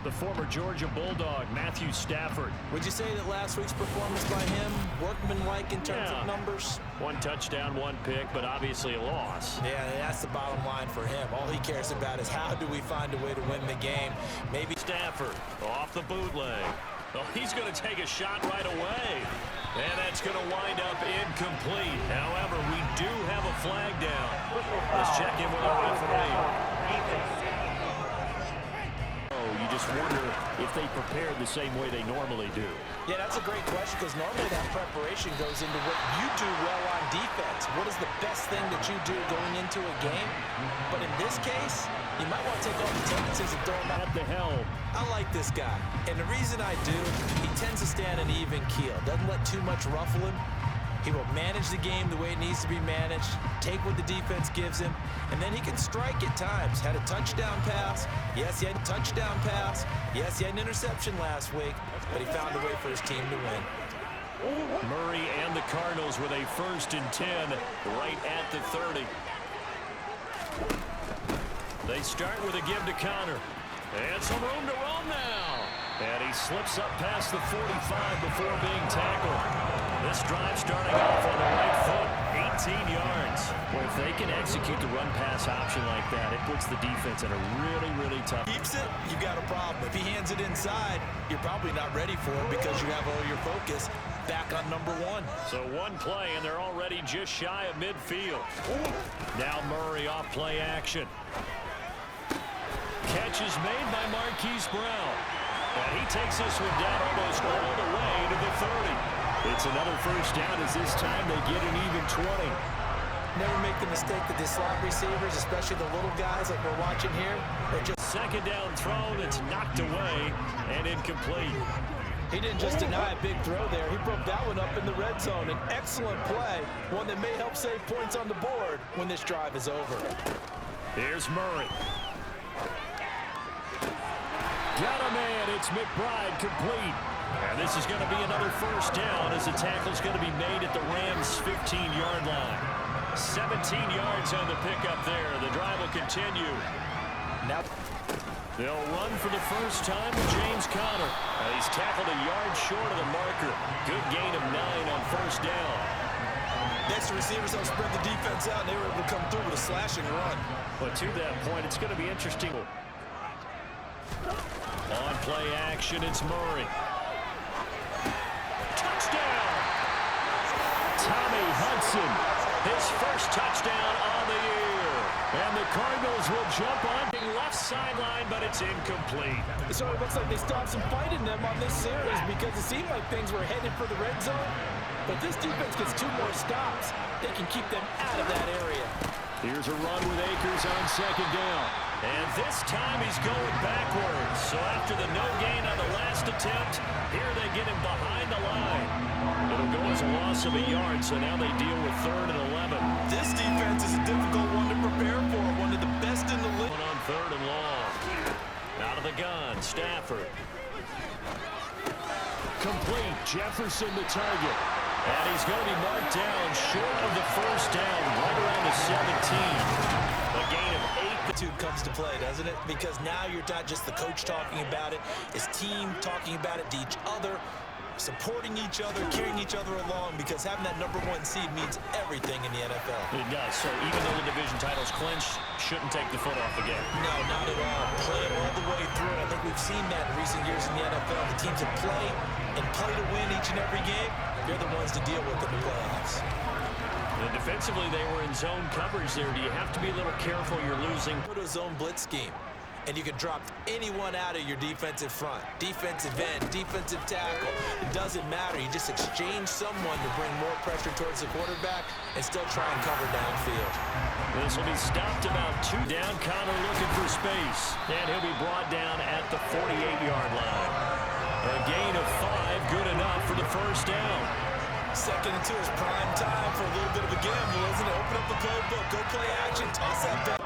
the former Georgia Bulldog, Matthew Stafford. Would you say that last week's performance by him, workmanlike in terms of numbers? 1 touchdown, 1 pick, but obviously a loss. Yeah, that's the bottom line for him. All he cares about is how do we find a way to win the game. Maybe Stafford off the bootleg. Oh, he's going to take a shot right away. And that's going to wind up incomplete. However, we do have a flag down. Let's check in with our referee. You just wonder if they prepared the same way they normally do. Yeah, that's a great question because normally that preparation goes into what you do well on defense. What is the best thing that you do going into a game? But in this case, you might want to take all the tendencies and throw them out. At the helm. I like this guy. And the reason I do, he tends to stand an even keel. Doesn't let too much ruffle him. He will manage the game the way it needs to be managed, take what the defense gives him, and then he can strike at times. Had a touchdown pass. Yes, he had a touchdown pass. Yes, he had an interception last week, but he found a way for his team to win. Murray and the Cardinals with a 1st and 10 right at the 30. They start with a give to Connor. And some room to roam now. And he slips up past the 45 before being tackled. This drive starting off on the right foot, 18 yards. Well, if they can execute the run-pass option like that, it puts the defense in a really, really tough. Keeps it, you got a problem. If he hands it inside, you're probably not ready for it because you have all your focus back on number 1. So 1 play, and they're already just shy of midfield. Now Murray off play action. Catch is made by Marquise Brown. And he takes this one down almost all the way to the 30. It's another 1st down as this time they get an even 20. Never make the mistake that the slot receivers, especially the little guys like we're watching here, are just 2nd down throw that's knocked away and incomplete. He didn't just deny a big throw there. He broke that one up in the red zone. An excellent play, one that may help save points on the board when this drive is over. Here's Murray. Got a man. It's McBride complete. And this is going to be another 1st down as the tackle's going to be made at the Rams' 15-yard line. 17 yards on the pickup there. The drive will continue. Now they'll run for the 1st time with James Conner. He's tackled a yard short of the marker. Good gain of 9 on 1st down. Next, the receivers will spread the defense out, and they were able to come through with a slashing run. But to that point, it's going to be interesting. On play action, it's Murray. Touchdown! Tommy Hudson, his 1st touchdown on the year. And the Cardinals will jump on the left sideline, but it's incomplete. So it looks like they stopped some fight in them on this series because it seemed like things were headed for the red zone. But this defense gets 2 more stops. They can keep them out of that area. Here's a run with Akers on 2nd down. And this time he's going backwards. So after the no gain on the last attempt, here they get him behind the line. It'll go as a loss of a yard, so now they deal with 3rd and 11. This defense is a difficult one to prepare for, one of the best in the league. On 3rd and long. Out of the gun, Stafford. Complete, Jefferson the target. And he's going to be marked down short of the 1st down, right around the 17. A gain of 8. Comes to play, doesn't it? Because now you're not just the coach talking about it, his team talking about it to each other, supporting each other, carrying each other along, because having that number 1 seed means everything in the NFL. It does. So even though the division title's clinched, shouldn't take the foot off the game. No, not at all. Play it all the way through. I think we've seen that in recent years in the NFL. The teams that play and play to win each and every game, they're the ones to deal with in the playoffs. And defensively, they were in zone coverage there. Do you have to be a little careful you're losing? Go to a zone blitz scheme, and you can drop anyone out of your defensive front. Defensive end, defensive tackle. It doesn't matter. You just exchange someone to bring more pressure towards the quarterback and still try and cover downfield. This will be stopped about 2 down. Conner looking for space. And he'll be brought down at the 48-yard line. A gain of 5, good enough for the 1st down. 2nd and 2 is prime time for a little bit of a gamble, isn't it? Open up the playbook, go play action, toss that back.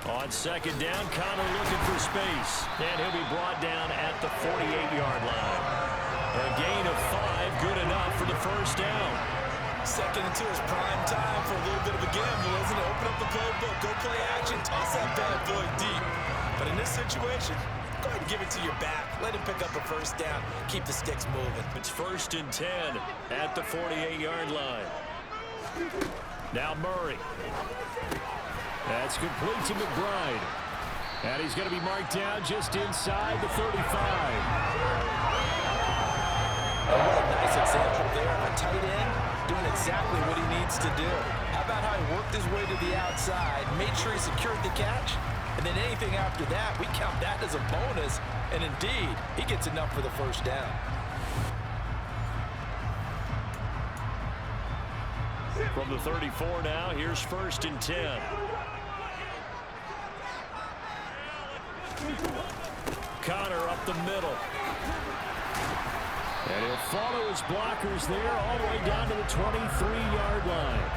On 2nd down, Conner looking for space. And he'll be brought down at the 48-yard line. A gain of 5, good enough for the 1st down. 2nd and 2 is prime time for a little up the playbook. Go play action. Toss that bad boy deep. But in this situation, go ahead and give it to your back. Let him pick up a first down. Keep the sticks moving. It's 1st and 10 at the 48-yard line. Now Murray. That's complete to McBride. And he's going to be marked down just inside the 35. Oh, what a nice example there of a tight end doing exactly what he needs to do. How about how he worked his way to the outside, made sure he secured the catch, and then anything after that, we count that as a bonus. And indeed, he gets enough for the first down. From the 34 now, here's 1st and 10. Connor up the middle. And he'll follow his blockers there all the way down to the 23-yard line.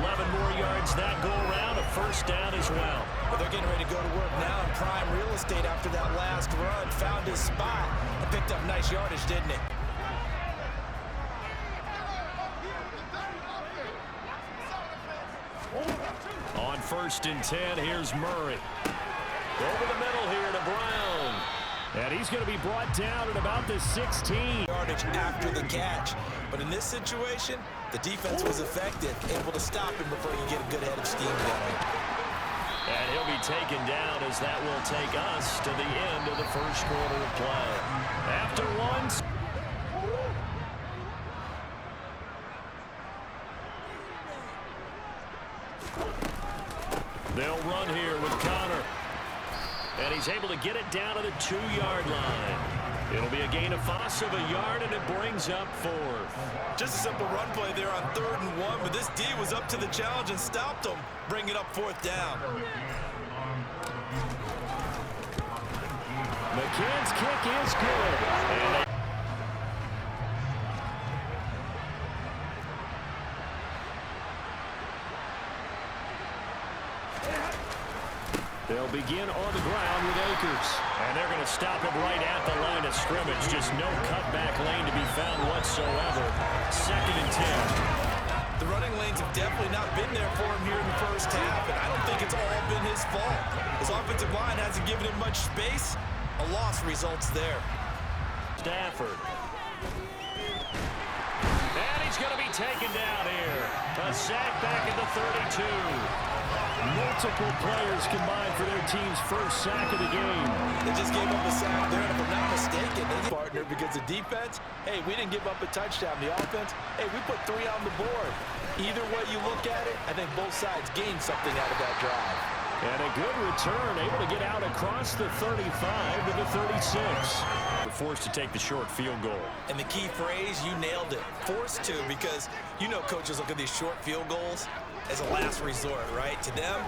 11 more yards that go around, a first down as well. Well, they're getting ready to go to work now in prime real estate after that last run. Found his spot and picked up nice yardage, didn't he? On 1st and 10, here's Murray. Over the middle here to Brown. And he's going to be brought down at about the 16. Yardage after the catch. But in this situation, the defense was effective, able to stop him before he could get a good head of steam going. And he'll be taken down as that will take us to the end of the first quarter of play. After one. They'll run here with Connor. And he's able to get it down to the 2-yard line. It'll be a gain of a yard, and it brings up 4th. Just a simple run play there on 3rd and 1, but this D was up to the challenge and stopped him, bringing up 4th down. McCann's kick is good. They'll begin on the ground with Akers. And they're going to stop him right at the line of scrimmage. Just no cutback lane to be found whatsoever. 2nd and 10. The running lanes have definitely not been there for him here in the first half, and I don't think it's all been his fault. His offensive line hasn't given him much space. A loss results there. Stafford. And he's going to be taken down here. A sack back at the 32. Multiple players combined for their team's first sack of the game. They just gave up a sack there, and if I'm not mistaken, they partner because the defense, hey, we didn't give up a touchdown. The offense, hey, we put 3 on the board. Either way you look at it, I think both sides gained something out of that drive. And a good return, able to get out across the 35 to the 36. We're forced to take the short field goal. And the key phrase, you nailed it. Forced to, because you know coaches look at these short field goals as a last resort, right? To them,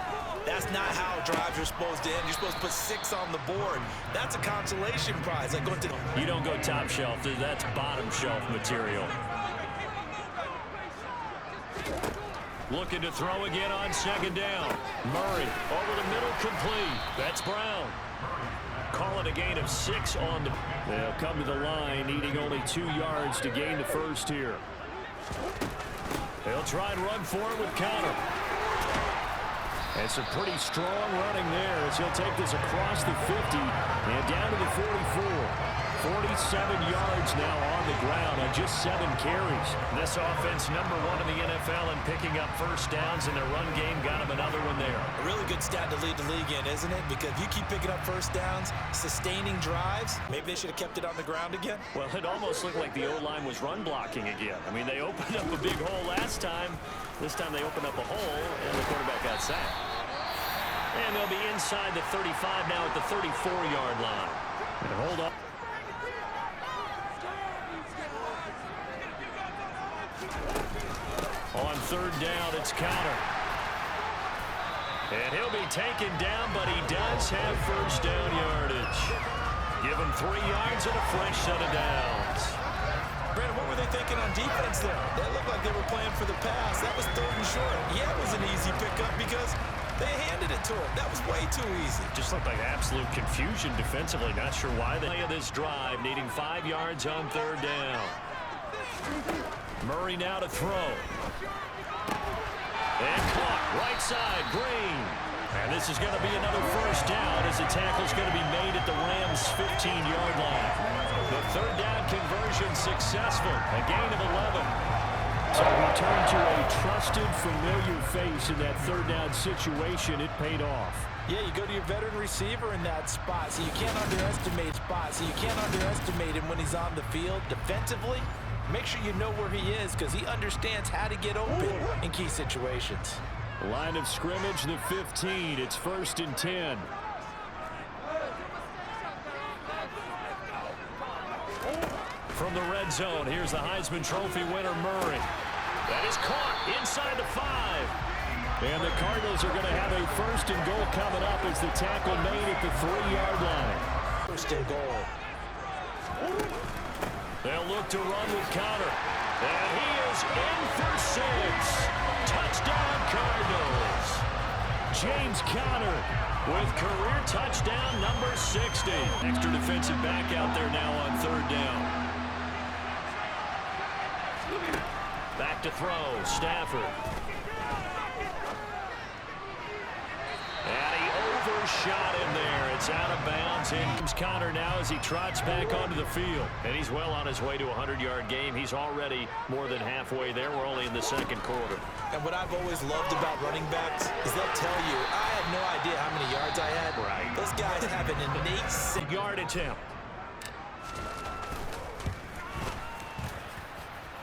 that's not how drives are supposed to end. You're supposed to put 6 on the board. That's a consolation prize. Like going to you don't go top shelf. That's bottom shelf material. Looking to throw again on 2nd down. Murray over the middle, complete. That's Brown. Call it a gain of 6 on the. They'll come to the line, needing only 2 yards to gain the first here. They'll try and run for it with Connor. And some pretty strong running there as he'll take this across the 50 and down to the 44. 47 yards now on the ground on just 7 carries. This offense #1 in the NFL in picking up first downs, and their run game got him another one there. A really good stat to lead the league in, isn't it? Because if you keep picking up first downs, sustaining drives, maybe they should have kept it on the ground again. Well, it almost looked like the O-line was run blocking again. I mean, they opened up a big hole last time. This time they opened up a hole, and the quarterback got sacked. And they'll be inside the 35 now at the 34-yard line. And hold up. On 3rd down, it's Connor. And he'll be taken down, but he does have first down yardage. Give him 3 yards and a fresh set of downs. Brandon, what were they thinking on defense there? That looked like they were playing for the pass. That was 3rd and short. Yeah, it was an easy pickup because they handed it to him. That was way too easy. Just looked like absolute confusion defensively. Not sure why they play this drive, needing 5 yards on 3rd down. Murray now to throw. And caught Right side, Green. And this is going to be another first down as the tackle's going to be made at the Rams' 15-yard line. The third down conversion successful, a gain of 11. So we turn to a trusted, familiar face in that third down situation. It paid off. Yeah, you go to your veteran receiver in that spot, so you can't underestimate him when he's on the field. Defensively, make sure you know where he is because he understands how to get open in key situations. Line of scrimmage, the 15. It's 1st and 10. From the red zone, here's the Heisman Trophy winner, Murray. That is caught inside the 5. And the Cardinals are going to have a 1st and goal coming up as the tackle made at the 3-yard line. 1st and goal. They'll look to run with Conner. And he is in for 6. Touchdown, Cardinals. James Conner with career touchdown number 60. Extra defensive back out there now on 3rd down. Back to throw, Stafford. And he overshot him there. It's out of bounds. In comes Conner now as he trots back onto the field. And he's well on his way to a 100-yard game. He's already more than halfway there. We're only in the 2nd quarter. And what I've always loved about running backs is they'll tell you, I had no idea how many yards I had. Right. Those guys have an innate yardage attempt.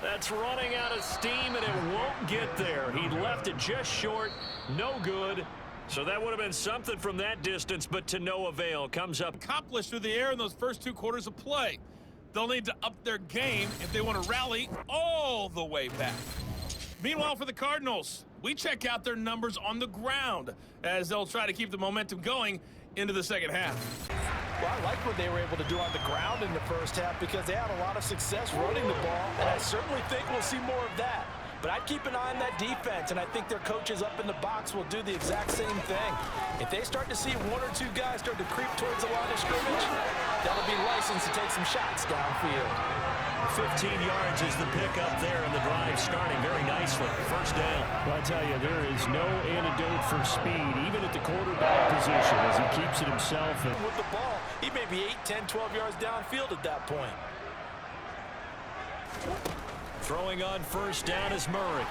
That's running out of steam, and it won't get there. He left it just short. No good. So that would have been something from that distance, but to no avail. Comes up. Accomplished through the air in those first 2 quarters of play. They'll need to up their game if they want to rally all the way back. Meanwhile, for the Cardinals, we check out their numbers on the ground as they'll try to keep the momentum going into the 2nd half. Well, I like what they were able to do on the ground in the 1st half because they had a lot of success running the ball, and I certainly think we'll see more of that. But I'd keep an eye on that defense, and I think their coaches up in the box will do the exact same thing. If they start to see 1 or 2 guys start to creep towards the line of scrimmage, that'll be licensed to take some shots downfield. 15 yards is the pickup there, and the drive starting very nicely. 1st down. Well, I tell you, there is no antidote for speed, even at the quarterback position, as he keeps it himself. And with the ball, he may be 8, 10, 12 yards downfield at that point. Throwing on 1st down is Murray.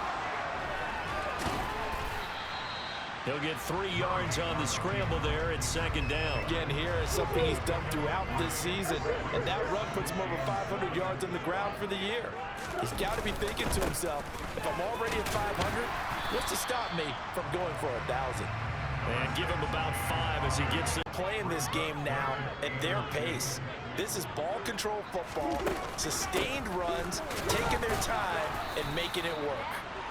He'll get 3 yards on the scramble there at 2nd down. Again, here is something he's done throughout this season, and that run puts him over 500 yards on the ground for the year. He's got to be thinking to himself, if I'm already at 500, what's to stop me from going for 1,000? And give him about 5 as he gets it. Playing this game now at their pace. This is ball control football, sustained runs, taking their time, and making it work.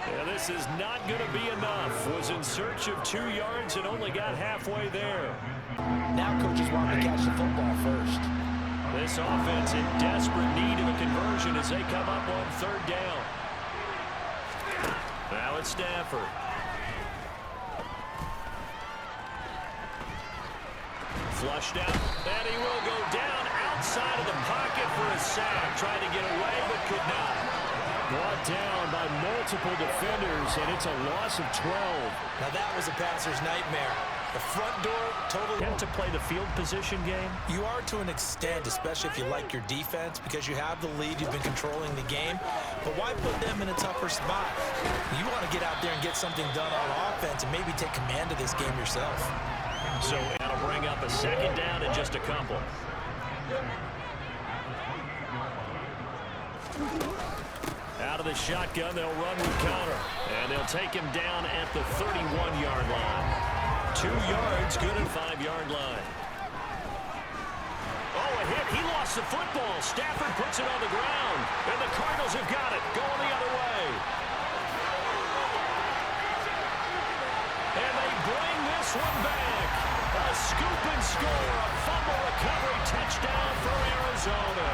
Yeah, this is not going to be enough. Was in search of 2 yards and only got halfway there. Now coaches want to catch the football first. This offense in desperate need of a conversion as they come up on 3rd down. Now it's Stafford. Flushed out, and he will go down outside of the pocket for a sack. Tried to get away, but could not. Brought down by multiple defenders, and it's a loss of 12. Now that was a passer's nightmare. The front door, totally. You have to play the field position game? You are to an extent, especially if you like your defense, because you have the lead, you've been controlling the game. But why put them in a tougher spot? You want to get out there and get something done on offense and maybe take command of this game yourself. So that'll bring up a 2nd down and just a couple. Out of the shotgun, they'll run with Conner. And they'll take him down at the 31-yard line. 2 yards, good at 5-yard line. Oh, a hit. He lost the football. Stafford puts it on the ground. And the Cardinals have got it. Going the other way. And they bring this one back. A scoop and score. A fumble recovery touchdown for Arizona.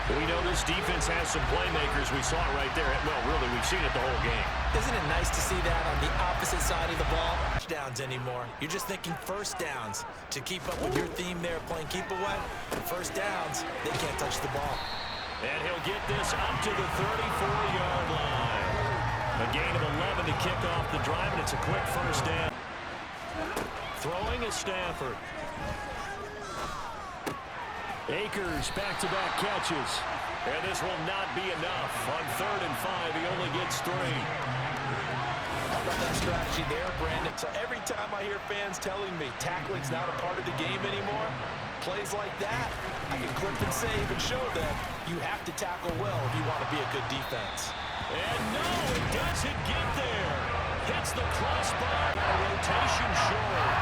We know this defense has some playmakers. We saw it right there. Well, really, we've seen it the whole game. Isn't it nice to see that on the opposite side of the ball? Touchdowns anymore. You're just thinking 1st downs. To keep up with your theme there, playing keep away. 1st downs, they can't touch the ball. And he'll get this up to the 34-yard line. A gain of 11 to kick off the drive, and it's a quick first down. Throwing is Stafford. Akers back-to-back catches. And this will not be enough. On 3rd and 5, he only gets 3. How about that strategy there, Brandon? So every time I hear fans telling me tackling's not a part of the game anymore, plays like that, I can clip and save and show them you have to tackle well if you want to be a good defense. And no, it doesn't get there. Hits the crossbar. Rotation short.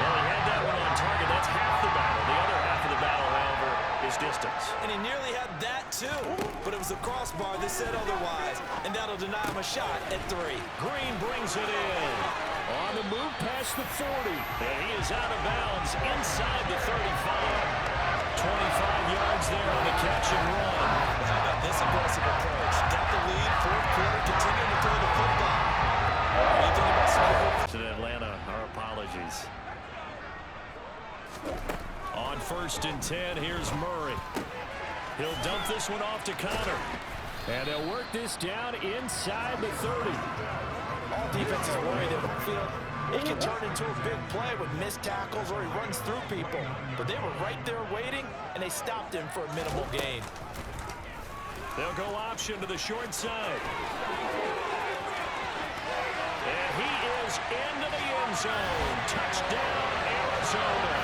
Well, he had that one on target. That's half the battle. The other half of the battle, however, is distance. And he nearly had that too, but it was a crossbar that said otherwise, and that'll deny him a shot at 3. Green brings it in. On the move past the 40. And he is out of bounds inside the 35. 25 yards there on the catch and run. How about this aggressive approach? Got the lead, 4th quarter, continuing to throw the football. Anything about Smith? To Atlanta, our apologies. On 1st and 10, here's Murray. He'll dump this one off to Connor. And they'll work this down inside the 30. All defenses worry that it can turn into a big play with missed tackles or he runs through people. But they were right there waiting, and they stopped him for a minimal gain. They'll go option to the short side. And he is into the end zone. Touchdown, Arizona.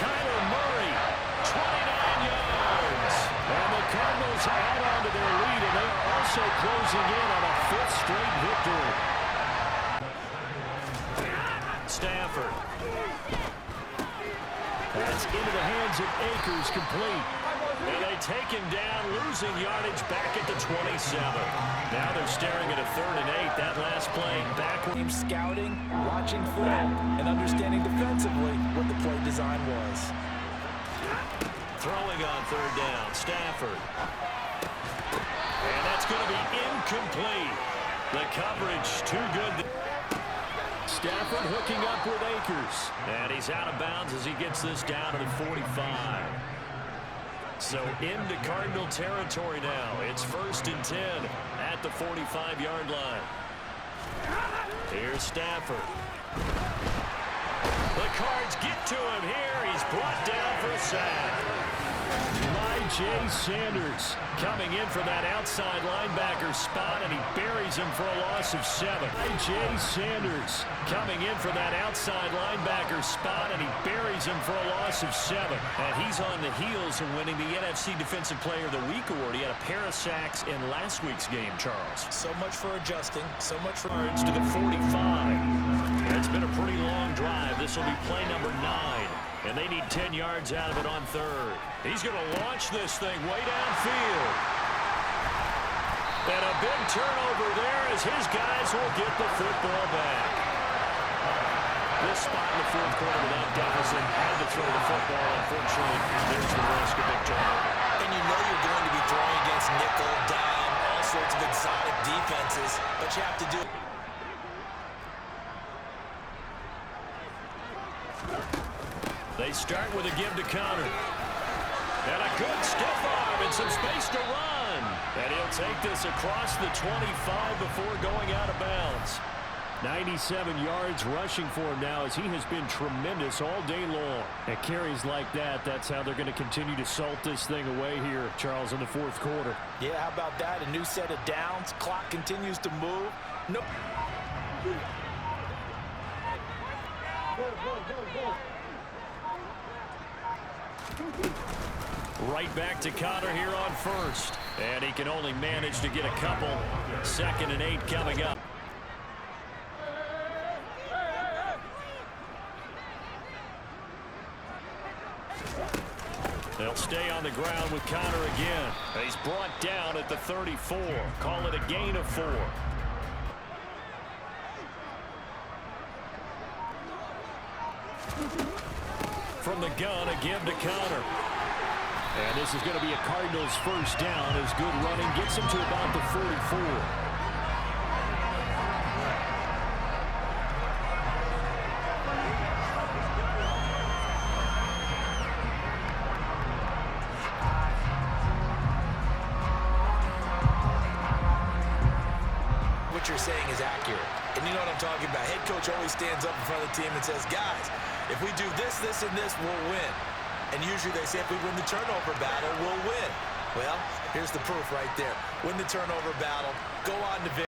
Kyler Murray, 29 yards. And the Cardinals add on to their lead, and they are also closing in on a 5th straight victory. Stafford. That's into the hands of Akers, complete. And they take him down, losing yardage back at the 27. Now they're staring at a 3rd and 8. That last play backward. Scouting, watching film, and understanding defensively what the play design was. Throwing on 3rd down, Stafford. And that's going to be incomplete. The coverage too good. Stafford hooking up with Akers. And he's out of bounds as he gets this down to the 45. So into Cardinal territory now. It's 1st and 10 at the 45-yard line. Here's Stafford. The Cards get to him here. He's brought down for a sack. Jay Sanders coming in for that outside linebacker spot, and he buries him for a loss of 7. Jay Sanders coming in for that outside linebacker spot, and he buries him for a loss of 7. And he's on the heels of winning the NFC Defensive Player of the Week award. He had a pair of sacks in last week's game, Charles. So much for adjusting, so much for... Cards to the 45. It's been a pretty long drive. This will be play number 9. And they need 10 yards out of it on 3rd. He's going to launch this thing way downfield. And a big turnover there as his guys will get the football back. This spot in the 4th quarter without Davison had to throw the football. Unfortunately, there's the risk of big turnover. And you know you're going to be throwing against nickel, dime, all sorts of exotic defenses, but you have to do it. They start with a give to Connor. And a good stiff arm and some space to run. And he'll take this across the 25 before going out of bounds. 97 yards rushing for him now as he has been tremendous all day long. At carries like that, that's how they're going to continue to salt this thing away here, Charles, in the 4th quarter. Yeah, how about that? A new set of downs. Clock continues to move. Nope. Right back to Connor here on 1st. And he can only manage to get a couple. 2nd and 8 coming up. They'll stay on the ground with Connor again. He's brought down at the 34. Call it a gain of 4. From the gun, a give to Connor. And this is going to be a Cardinals 1st down as good running gets him to about the 44. saying is accurate. And you know what I'm talking about. Head coach always stands up in front of the team and says, guys, if we do this, this, and this, we'll win. And usually they say if we win the turnover battle, we'll win. Well, here's the proof right there. Win the turnover battle. Go on to victory.